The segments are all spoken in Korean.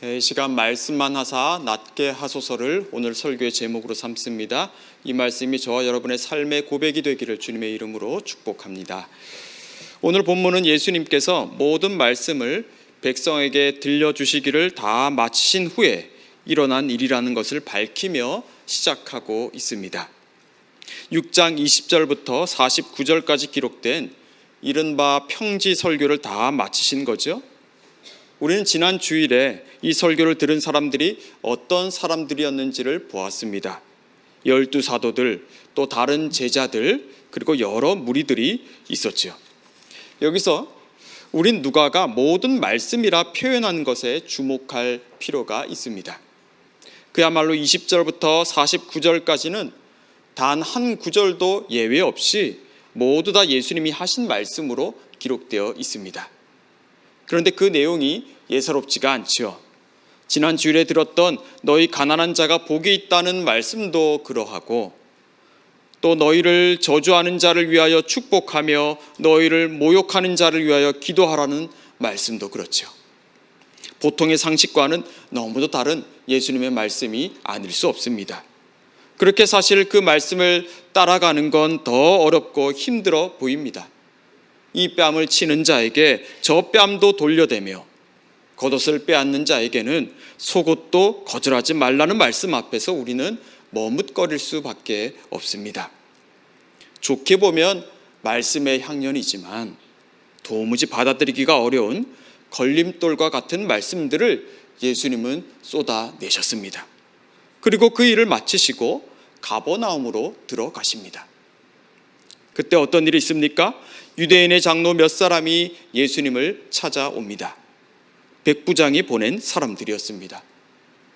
이 시간 말씀만 하사 낫게 하소서를 오늘 설교의 제목으로 삼습니다. 이 말씀이 저와 여러분의 삶의 고백이 되기를 주님의 이름으로 축복합니다. 오늘 본문은 예수님께서 모든 말씀을 백성에게 들려주시기를 다 마치신 후에 일어난 일이라는 것을 밝히며 시작하고 있습니다. 6장 20절부터 49절까지 기록된 이른바 평지 설교를 다 마치신 거죠. 우리는 지난 주일에 이 설교를 들은 사람들이 어떤 사람들이었는지를 보았습니다. 12 사도들, 또 다른 제자들, 그리고 여러 무리들이 있었죠. 여기서 우린 누가가 모든 말씀이라 표현한 것에 주목할 필요가 있습니다. 그야말로 20절부터 49절까지는 단 한 구절도 예외 없이 모두 다 예수님이 하신 말씀으로 기록되어 있습니다. 그런데 그 내용이 예사롭지가 않죠. 지난 주일에 들었던 너희 가난한 자가 복이 있다는 말씀도 그러하고, 또 너희를 저주하는 자를 위하여 축복하며 너희를 모욕하는 자를 위하여 기도하라는 말씀도 그렇죠. 보통의 상식과는 너무도 다른 예수님의 말씀이 아닐 수 없습니다. 그렇게 사실 그 말씀을 따라가는 건 더 어렵고 힘들어 보입니다. 이 뺨을 치는 자에게 저 뺨도 돌려대며 겉옷을 빼앗는 자에게는 속옷도 거절하지 말라는 말씀 앞에서 우리는 머뭇거릴 수밖에 없습니다. 좋게 보면 말씀의 향연이지만 도무지 받아들이기가 어려운 걸림돌과 같은 말씀들을 예수님은 쏟아내셨습니다. 그리고 그 일을 마치시고 가버나움으로 들어가십니다. 그때 어떤 일이 있습니까? 유대인의 장로 몇 사람이 예수님을 찾아옵니다. 백부장이 보낸 사람들이었습니다.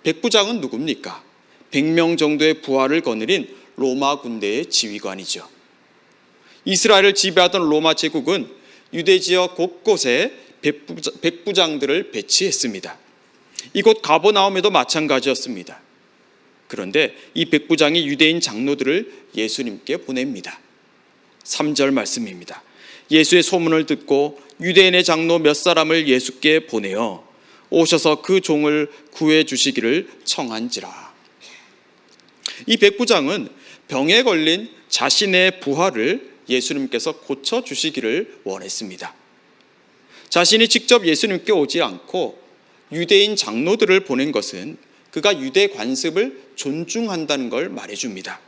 백부장은 누굽니까? 100명 정도의 부하를 거느린 로마 군대의 지휘관이죠. 이스라엘을 지배하던 로마 제국은 유대 지역 곳곳에 백부장들을 배치했습니다. 이곳 가버나움에도 마찬가지였습니다. 그런데 이 백부장이 유대인 장로들을 예수님께 보냅니다. 3절 말씀입니다. 예수의 소문을 듣고 유대인의 장로 몇 사람을 예수께 보내어 오셔서 그 종을 구해 주시기를 청한지라. 이 백부장은 병에 걸린 자신의 부하를 예수님께서 고쳐 주시기를 원했습니다. 자신이 직접 예수님께 오지 않고 유대인 장로들을 보낸 것은 그가 유대 관습을 존중한다는 걸 말해줍니다.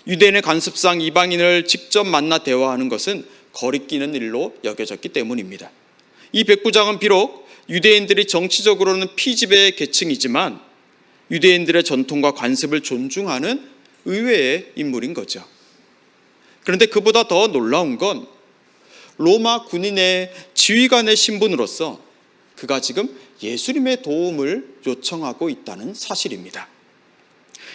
유대인의 관습상 이방인을 직접 만나 대화하는 것은 거리끼는 일로 여겨졌기 때문입니다. 이 백부장은 비록 유대인들이 정치적으로는 피지배의 계층이지만 유대인들의 전통과 관습을 존중하는 의외의 인물인 거죠. 그런데 그보다 더 놀라운 건 로마 군인의 지휘관의 신분으로서 그가 지금 예수님의 도움을 요청하고 있다는 사실입니다.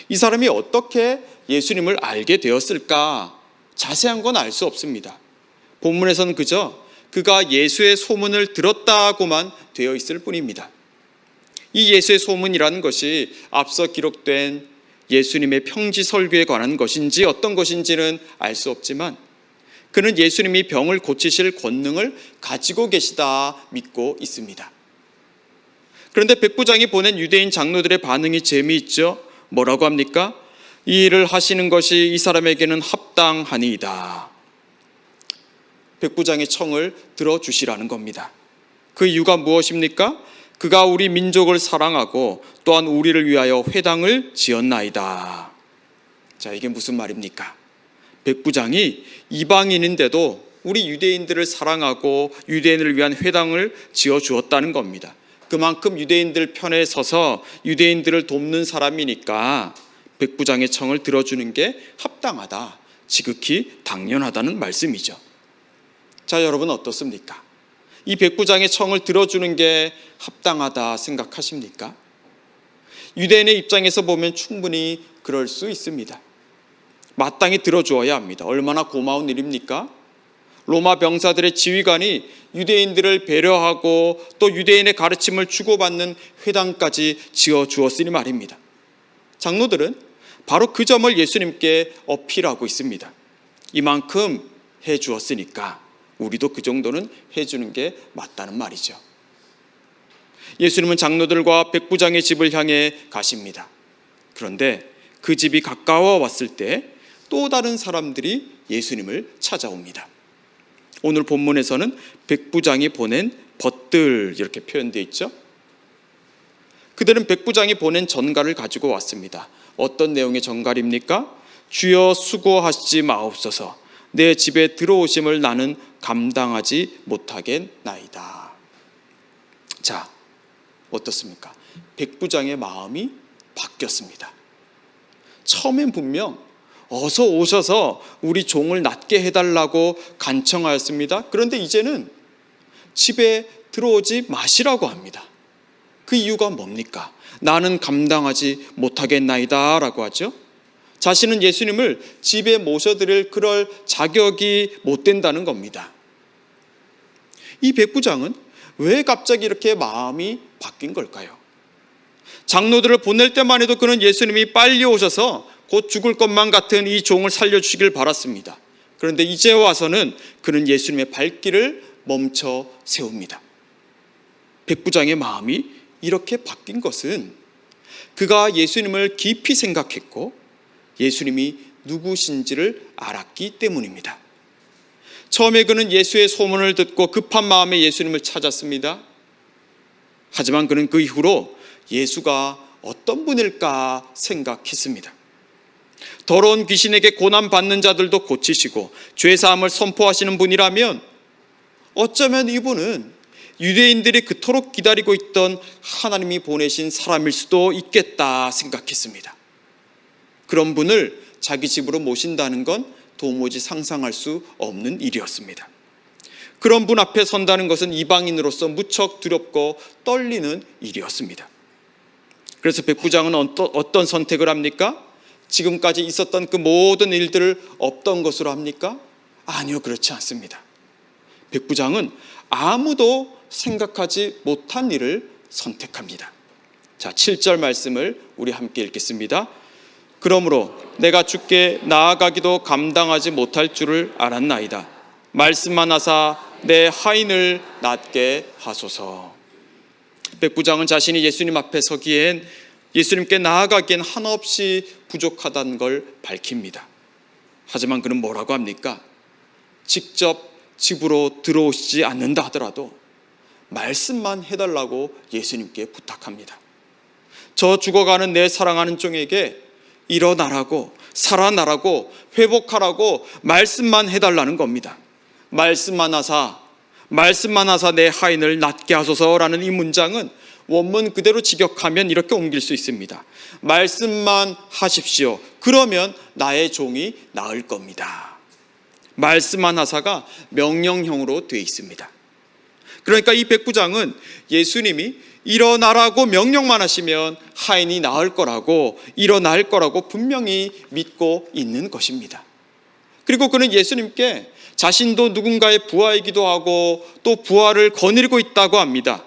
이 사람이 어떻게 예수님을 알게 되었을까? 자세한 건 알 수 없습니다. 본문에서는 그저 그가 예수의 소문을 들었다고만 되어 있을 뿐입니다. 이 예수의 소문이라는 것이 앞서 기록된 예수님의 평지 설교에 관한 것인지 어떤 것인지는 알 수 없지만 그는 예수님이 병을 고치실 권능을 가지고 계시다 믿고 있습니다. 그런데 백부장이 보낸 유대인 장로들의 반응이 재미있죠. 뭐라고 합니까? 이 일을 하시는 것이 이 사람에게는 합당하니이다. 백부장의 청을 들어주시라는 겁니다. 그 이유가 무엇입니까? 그가 우리 민족을 사랑하고 또한 우리를 위하여 회당을 지었나이다. 자, 이게 무슨 말입니까? 백부장이 이방인인데도 우리 유대인들을 사랑하고 유대인을 위한 회당을 지어주었다는 겁니다. 그만큼 유대인들 편에 서서 유대인들을 돕는 사람이니까 백부장의 청을 들어주는 게 합당하다, 지극히 당연하다는 말씀이죠. 자, 여러분 어떻습니까? 이 백부장의 청을 들어주는 게 합당하다 생각하십니까? 유대인의 입장에서 보면 충분히 그럴 수 있습니다. 마땅히 들어주어야 합니다. 얼마나 고마운 일입니까? 로마 병사들의 지휘관이 유대인들을 배려하고 또 유대인의 가르침을 주고받는 회당까지 지어주었으니 말입니다. 장로들은 바로 그 점을 예수님께 어필하고 있습니다. 이만큼 해주었으니까 우리도 그 정도는 해주는 게 맞다는 말이죠. 예수님은 장로들과 백부장의 집을 향해 가십니다. 그런데 그 집이 가까워 왔을 때 또 다른 사람들이 예수님을 찾아옵니다. 오늘 본문에서는 백부장이 보낸 벗들 이렇게 표현되어 있죠. 그들은 백부장이 보낸 전갈을 가지고 왔습니다. 어떤 내용의 전갈입니까? 주여 수고하시지 마옵소서. 내 집에 들어오심을 나는 감당하지 못하겠나이다. 자, 어떻습니까? 백부장의 마음이 바뀌었습니다. 처음엔 분명 어서 오셔서 우리 종을 낫게 해달라고 간청하였습니다. 그런데 이제는 집에 들어오지 마시라고 합니다. 그 이유가 뭡니까? 나는 감당하지 못하겠나이다 라고 하죠. 자신은 예수님을 집에 모셔드릴 그럴 자격이 못 된다는 겁니다. 이 백부장은 왜 갑자기 이렇게 마음이 바뀐 걸까요? 장로들을 보낼 때만 해도 그는 예수님이 빨리 오셔서 곧 죽을 것만 같은 이 종을 살려주시길 바랐습니다. 그런데 이제 와서는 그는 예수님의 발길을 멈춰 세웁니다. 백부장의 마음이 이렇게 바뀐 것은 그가 예수님을 깊이 생각했고 예수님이 누구신지를 알았기 때문입니다. 처음에 그는 예수의 소문을 듣고 급한 마음에 예수님을 찾았습니다. 하지만 그는 그 이후로 예수가 어떤 분일까 생각했습니다. 더러운 귀신에게 고난받는 자들도 고치시고 죄사함을 선포하시는 분이라면 어쩌면 이분은 유대인들이 그토록 기다리고 있던 하나님이 보내신 사람일 수도 있겠다 생각했습니다. 그런 분을 자기 집으로 모신다는 건 도무지 상상할 수 없는 일이었습니다. 그런 분 앞에 선다는 것은 이방인으로서 무척 두렵고 떨리는 일이었습니다. 그래서 백부장은 어떤 선택을 합니까? 지금까지 있었던 그 모든 일들을 없던 것으로 합니까? 아니요, 그렇지 않습니다. 백부장은 아무도 생각하지 못한 일을 선택합니다. 자, 7절 말씀을 우리 함께 읽겠습니다. 그러므로 내가 주께 나아가기도 감당하지 못할 줄을 알았나이다. 말씀만 하사 내 하인을 낫게 하소서. 백부장은 자신이 예수님 앞에 서기엔 예수님께 나아가기엔 한없이 부족하다는 걸 밝힙니다. 하지만 그는 뭐라고 합니까? 직접 집으로 들어오시지 않는다 하더라도 말씀만 해달라고 예수님께 부탁합니다. 저 죽어가는 내 사랑하는 종에게 일어나라고, 살아나라고, 회복하라고 말씀만 해달라는 겁니다. 말씀만 하사 내 하인을 낫게 하소서라는 이 문장은 원문 그대로 직역하면 이렇게 옮길 수 있습니다. 말씀만 하십시오. 그러면 나의 종이 나을 겁니다. 말씀만 하사가 명령형으로 되어 있습니다. 그러니까 이 백부장은 예수님이 일어나라고 명령만 하시면 하인이 나을 거라고, 일어날 거라고 분명히 믿고 있는 것입니다. 그리고 그는 예수님께 자신도 누군가의 부하이기도 하고 또 부하를 거느리고 있다고 합니다.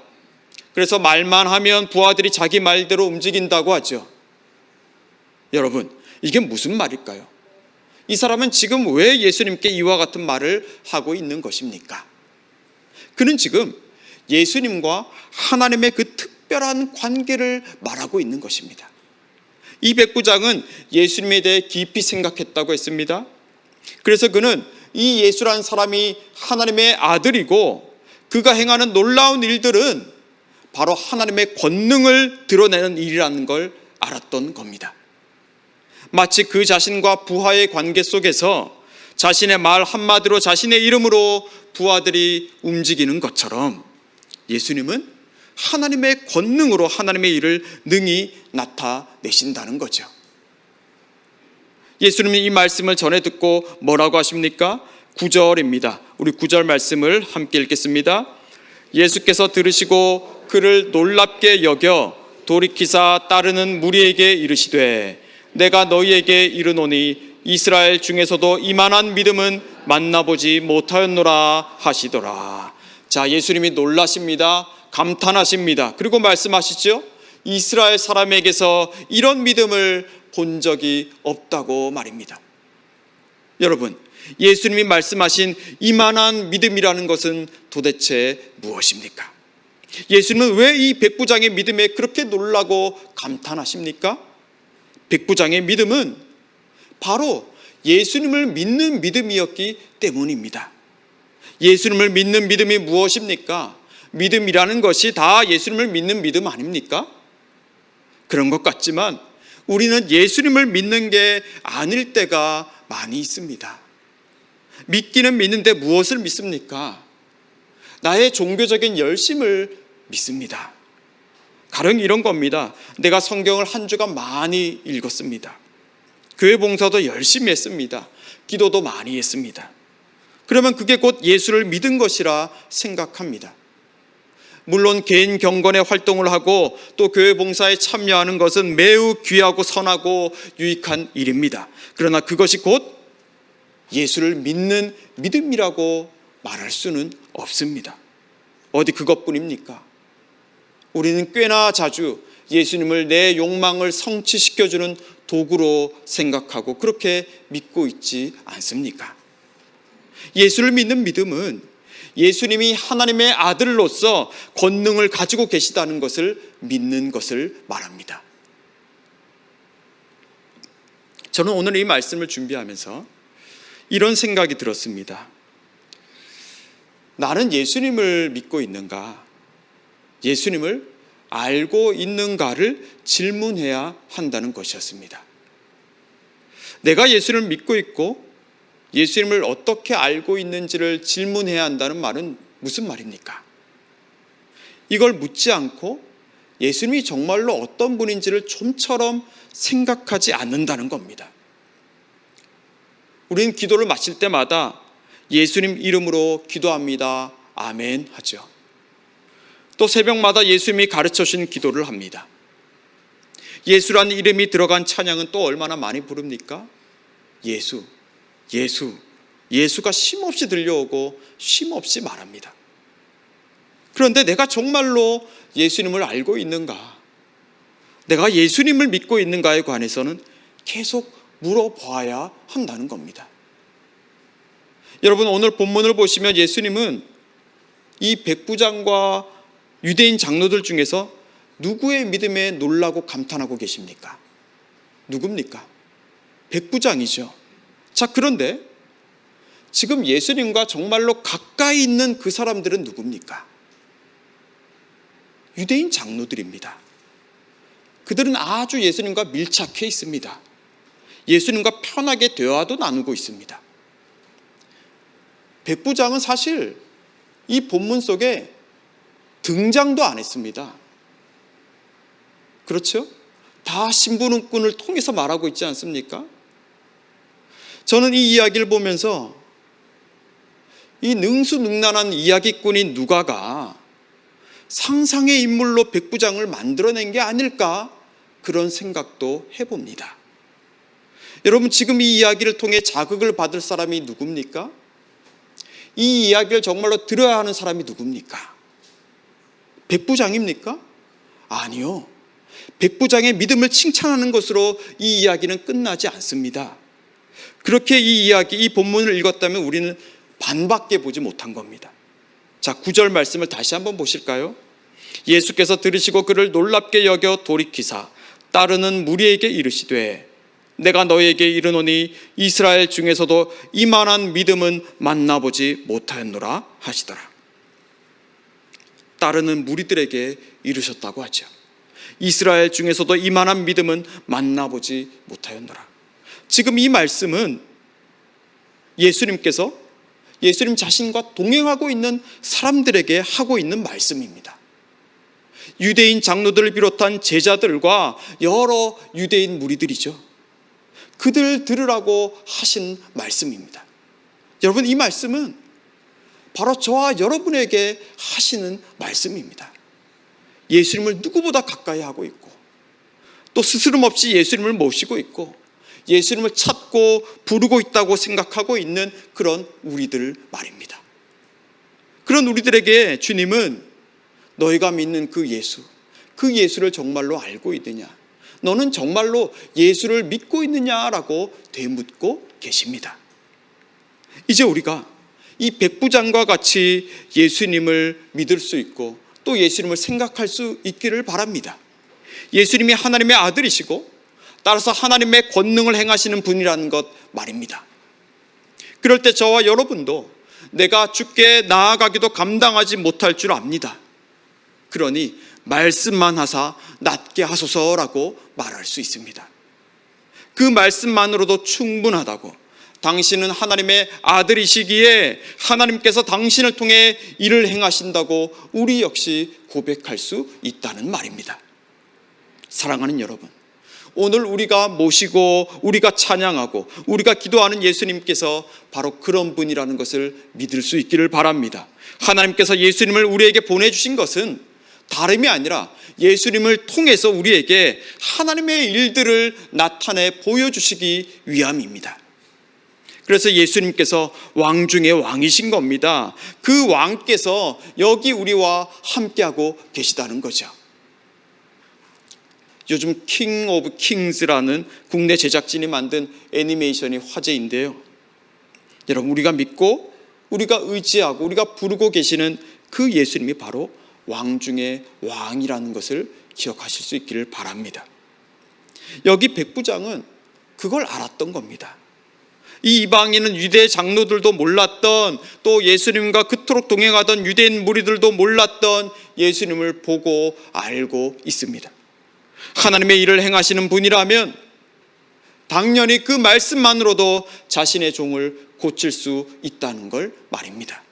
그래서 말만 하면 부하들이 자기 말대로 움직인다고 하죠. 여러분, 이게 무슨 말일까요? 이 사람은 지금 왜 예수님께 이와 같은 말을 하고 있는 것입니까? 그는 지금 예수님과 하나님의 그 특별한 관계를 말하고 있는 것입니다. 이 백부장은 예수님에 대해 깊이 생각했다고 했습니다. 그래서 그는 이 예수라는 사람이 하나님의 아들이고 그가 행하는 놀라운 일들은 바로 하나님의 권능을 드러내는 일이라는 걸 알았던 겁니다. 마치 그 자신과 부하의 관계 속에서 자신의 말 한마디로 자신의 이름으로 부하들이 움직이는 것처럼 예수님은 하나님의 권능으로 하나님의 일을 능히 나타내신다는 거죠. 예수님이 이 말씀을 전해 듣고 뭐라고 하십니까? 9절입니다. 우리 9절 말씀을 함께 읽겠습니다. 예수께서 들으시고 그를 놀랍게 여겨 돌이키사 따르는 무리에게 이르시되 내가 너희에게 이르노니 이스라엘 중에서도 이만한 믿음은 만나보지 못하였노라 하시더라. 자, 예수님이 놀라십니다. 감탄하십니다. 그리고 말씀하시죠. 이스라엘 사람에게서 이런 믿음을 본 적이 없다고 말입니다. 여러분, 예수님이 말씀하신 이만한 믿음이라는 것은 도대체 무엇입니까? 예수님은 왜 이 백부장의 믿음에 그렇게 놀라고 감탄하십니까? 백부장의 믿음은 바로 예수님을 믿는 믿음이었기 때문입니다. 예수님을 믿는 믿음이 무엇입니까? 믿음이라는 것이 다 예수님을 믿는 믿음 아닙니까? 그런 것 같지만 우리는 예수님을 믿는 게 아닐 때가 많이 있습니다. 믿기는 믿는데 무엇을 믿습니까? 나의 종교적인 열심을 믿습니다. 가령 이런 겁니다. 내가 성경을 한 주간 많이 읽었습니다. 교회 봉사도 열심히 했습니다. 기도도 많이 했습니다. 그러면 그게 곧 예수를 믿은 것이라 생각합니다. 물론 개인 경건의 활동을 하고 또 교회 봉사에 참여하는 것은 매우 귀하고 선하고 유익한 일입니다. 그러나 그것이 곧 예수를 믿는 믿음이라고 말할 수는 없습니다. 어디 그것뿐입니까? 우리는 꽤나 자주 예수님을 내 욕망을 성취시켜주는 도구로 생각하고 그렇게 믿고 있지 않습니까? 예수를 믿는 믿음은 예수님이 하나님의 아들로서 권능을 가지고 계시다는 것을 믿는 것을 말합니다. 저는 오늘 이 말씀을 준비하면서 이런 생각이 들었습니다. 나는 예수님을 믿고 있는가? 예수님을 알고 있는가를 질문해야 한다는 것이었습니다. 내가 예수님을 믿고 있고 예수님을 어떻게 알고 있는지를 질문해야 한다는 말은 무슨 말입니까? 이걸 묻지 않고 예수님이 정말로 어떤 분인지를 좀처럼 생각하지 않는다는 겁니다. 우리는 기도를 마칠 때마다 예수님 이름으로 기도합니다. 아멘 하죠. 또 새벽마다 예수님이 가르쳐 주신 기도를 합니다. 예수라는 이름이 들어간 찬양은 또 얼마나 많이 부릅니까? 예수, 예수, 예수가 쉼없이 들려오고 쉼없이 말합니다. 그런데 내가 정말로 예수님을 알고 있는가? 내가 예수님을 믿고 있는가에 관해서는 계속 물어봐야 한다는 겁니다. 여러분, 오늘 본문을 보시면 예수님은 이 백부장과 유대인 장로들 중에서 누구의 믿음에 놀라고 감탄하고 계십니까? 누굽니까? 백부장이죠. 자, 그런데 지금 예수님과 정말로 가까이 있는 그 사람들은 누굽니까? 유대인 장로들입니다. 그들은 아주 예수님과 밀착해 있습니다. 예수님과 편하게 대화도 나누고 있습니다. 백부장은 사실 이 본문 속에 등장도 안 했습니다. 그렇죠? 다 신부님꾼을 통해서 말하고 있지 않습니까? 저는 이 이야기를 보면서 이 능수능란한 이야기꾼인 누가가 상상의 인물로 백부장을 만들어낸 게 아닐까 그런 생각도 해봅니다. 여러분, 지금 이 이야기를 통해 자극을 받을 사람이 누굽니까? 이 이야기를 정말로 들어야 하는 사람이 누굽니까? 백부장입니까? 아니요. 백부장의 믿음을 칭찬하는 것으로 이 이야기는 끝나지 않습니다. 그렇게 이 이야기, 이 본문을 읽었다면 우리는 반밖에 보지 못한 겁니다. 자, 9절 말씀을 다시 한번 보실까요? 예수께서 들으시고 그를 놀랍게 여겨 돌이키사 따르는 무리에게 이르시되 내가 너희에게 이르노니 이스라엘 중에서도 이만한 믿음은 만나보지 못하였노라 하시더라. 따르는 무리들에게 이르셨다고 하죠. 이스라엘 중에서도 이만한 믿음은 만나보지 못하였노라. 지금 이 말씀은 예수님께서 예수님 자신과 동행하고 있는 사람들에게 하고 있는 말씀입니다. 유대인 장로들을 비롯한 제자들과 여러 유대인 무리들이죠. 그들 들으라고 하신 말씀입니다. 여러분, 이 말씀은 바로 저와 여러분에게 하시는 말씀입니다. 예수님을 누구보다 가까이 하고 있고 또 스스럼 없이 예수님을 모시고 있고 예수님을 찾고 부르고 있다고 생각하고 있는 그런 우리들 말입니다. 그런 우리들에게 주님은 너희가 믿는 그 예수를 정말로 알고 있느냐? 너는 정말로 예수를 믿고 있느냐라고 되묻고 계십니다. 이제 우리가 이 백부장과 같이 예수님을 믿을 수 있고 또 예수님을 생각할 수 있기를 바랍니다. 예수님이 하나님의 아들이시고 따라서 하나님의 권능을 행하시는 분이라는 것 말입니다. 그럴 때 저와 여러분도 내가 주께 나아가기도 감당하지 못할 줄 압니다. 그러니 말씀만 하사 낫게 하소서라고 말할 수 있습니다. 그 말씀만으로도 충분하다고, 당신은 하나님의 아들이시기에 하나님께서 당신을 통해 일을 행하신다고 우리 역시 고백할 수 있다는 말입니다. 사랑하는 여러분, 오늘 우리가 모시고 우리가 찬양하고 우리가 기도하는 예수님께서 바로 그런 분이라는 것을 믿을 수 있기를 바랍니다. 하나님께서 예수님을 우리에게 보내주신 것은 다름이 아니라 예수님을 통해서 우리에게 하나님의 일들을 나타내 보여주시기 위함입니다. 그래서 예수님께서 왕 중에 왕이신 겁니다. 그 왕께서 여기 우리와 함께하고 계시다는 거죠. 요즘 킹 오브 킹스라는 국내 제작진이 만든 애니메이션이 화제인데요. 여러분, 우리가 믿고 우리가 의지하고 우리가 부르고 계시는 그 예수님이 바로 왕 중에 왕이라는 것을 기억하실 수 있기를 바랍니다. 여기 백부장은 그걸 알았던 겁니다. 이 이방인은 유대 장로들도 몰랐던, 또 예수님과 그토록 동행하던 유대인 무리들도 몰랐던 예수님을 보고 알고 있습니다. 하나님의 일을 행하시는 분이라면 당연히 그 말씀만으로도 자신의 종을 고칠 수 있다는 걸 말입니다.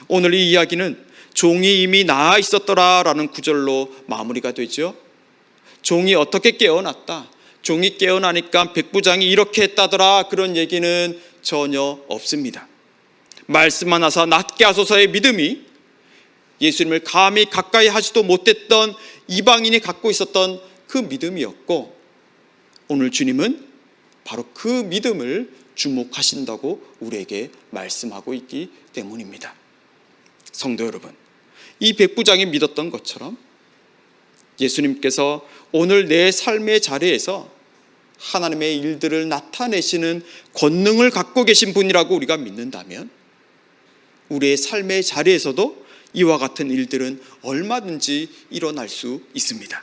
오늘 이 이야기는 종이 이미 나아 있었더라라는 구절로 마무리가 되죠. 종이 어떻게 깨어났다, 종이 깨어나니까 백부장이 이렇게 했다더라, 그런 얘기는 전혀 없습니다. 말씀만 하사 낫게 하소서의 믿음이 예수님을 감히 가까이 하지도 못했던 이방인이 갖고 있었던 그 믿음이었고, 오늘 주님은 바로 그 믿음을 주목하신다고 우리에게 말씀하고 있기 때문입니다. 성도 여러분, 이 백부장이 믿었던 것처럼 예수님께서 오늘 내 삶의 자리에서 하나님의 일들을 나타내시는 권능을 갖고 계신 분이라고 우리가 믿는다면 우리의 삶의 자리에서도 이와 같은 일들은 얼마든지 일어날 수 있습니다.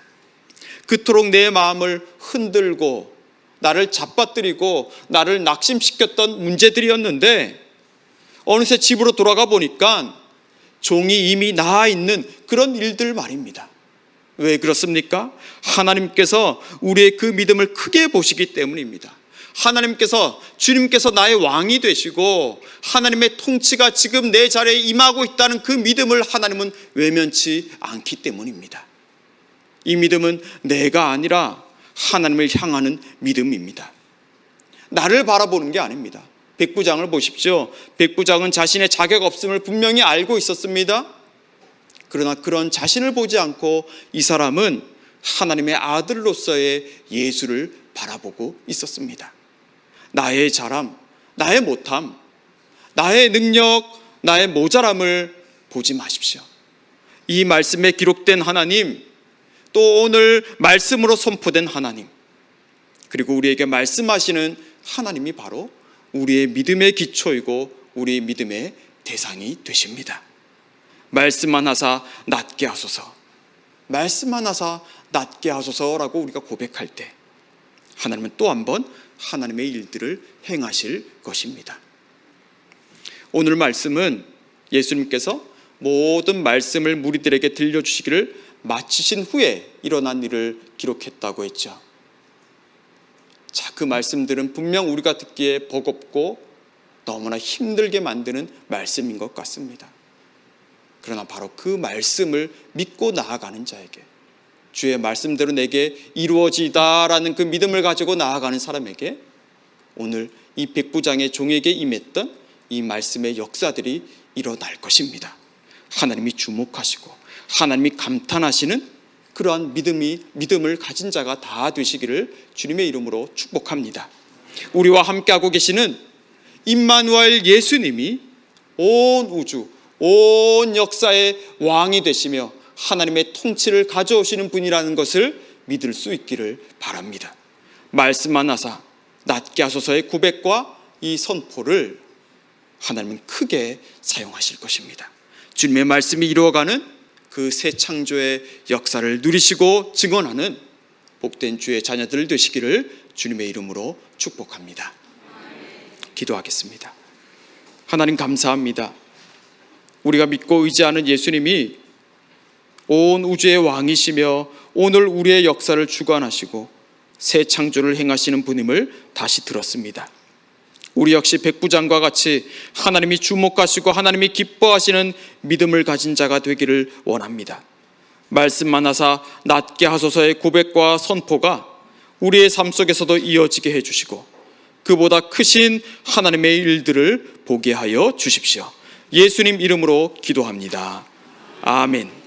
그토록 내 마음을 흔들고 나를 잡아뜨리고 나를 낙심시켰던 문제들이었는데 어느새 집으로 돌아가 보니까 종이 이미 나아 있는 그런 일들 말입니다. 왜 그렇습니까? 하나님께서 우리의 그 믿음을 크게 보시기 때문입니다. 하나님께서, 주님께서 나의 왕이 되시고 하나님의 통치가 지금 내 자리에 임하고 있다는 그 믿음을 하나님은 외면치 않기 때문입니다. 이 믿음은 내가 아니라 하나님을 향하는 믿음입니다. 나를 바라보는 게 아닙니다. 백부장을 보십시오. 백부장은 자신의 자격 없음을 분명히 알고 있었습니다. 그러나 그런 자신을 보지 않고 이 사람은 하나님의 아들로서의 예수를 바라보고 있었습니다. 나의 자람, 나의 못함, 나의 능력, 나의 모자람을 보지 마십시오. 이 말씀에 기록된 하나님, 또 오늘 말씀으로 선포된 하나님, 그리고 우리에게 말씀하시는 하나님이 바로 우리의 믿음의 기초이고 우리의 믿음의 대상이 되십니다. 말씀만 하사 낫게 하소서, 말씀만 하사 낫게 하소서라고 우리가 고백할 때 하나님은 또 한 번 하나님의 일들을 행하실 것입니다. 오늘 말씀은 예수님께서 모든 말씀을 무리들에게 들려주시기를 마치신 후에 일어난 일을 기록했다고 했죠. 자, 그 말씀들은 분명 우리가 듣기에 버겁고 너무나 힘들게 만드는 말씀인 것 같습니다. 그러나 바로 그 말씀을 믿고 나아가는 자에게, 주의 말씀대로 내게 이루어지다라는 그 믿음을 가지고 나아가는 사람에게 오늘 이 백부장의 종에게 임했던 이 말씀의 역사들이 일어날 것입니다. 하나님이 주목하시고 하나님이 감탄하시는 그러한 믿음을 가진 자가 다 되시기를 주님의 이름으로 축복합니다. 우리와 함께하고 계시는 임마누엘 예수님이 온 우주, 온 역사의 왕이 되시며 하나님의 통치를 가져오시는 분이라는 것을 믿을 수 있기를 바랍니다. 말씀만 하사 낫게 하소서의 고백과 이 선포를 하나님은 크게 사용하실 것입니다. 주님의 말씀이 이루어가는 그 새 창조의 역사를 누리시고 증언하는 복된 주의 자녀들 되시기를 주님의 이름으로 축복합니다. 기도하겠습니다. 하나님 감사합니다. 우리가 믿고 의지하는 예수님이 온 우주의 왕이시며 오늘 우리의 역사를 주관하시고 새 창조를 행하시는 분임을 다시 들었습니다. 우리 역시 백부장과 같이 하나님이 주목하시고 하나님이 기뻐하시는 믿음을 가진 자가 되기를 원합니다. 말씀만 하사 낫게 하소서의 고백과 선포가 우리의 삶 속에서도 이어지게 해주시고 그보다 크신 하나님의 일들을 보게 하여 주십시오. 예수님 이름으로 기도합니다. 아멘.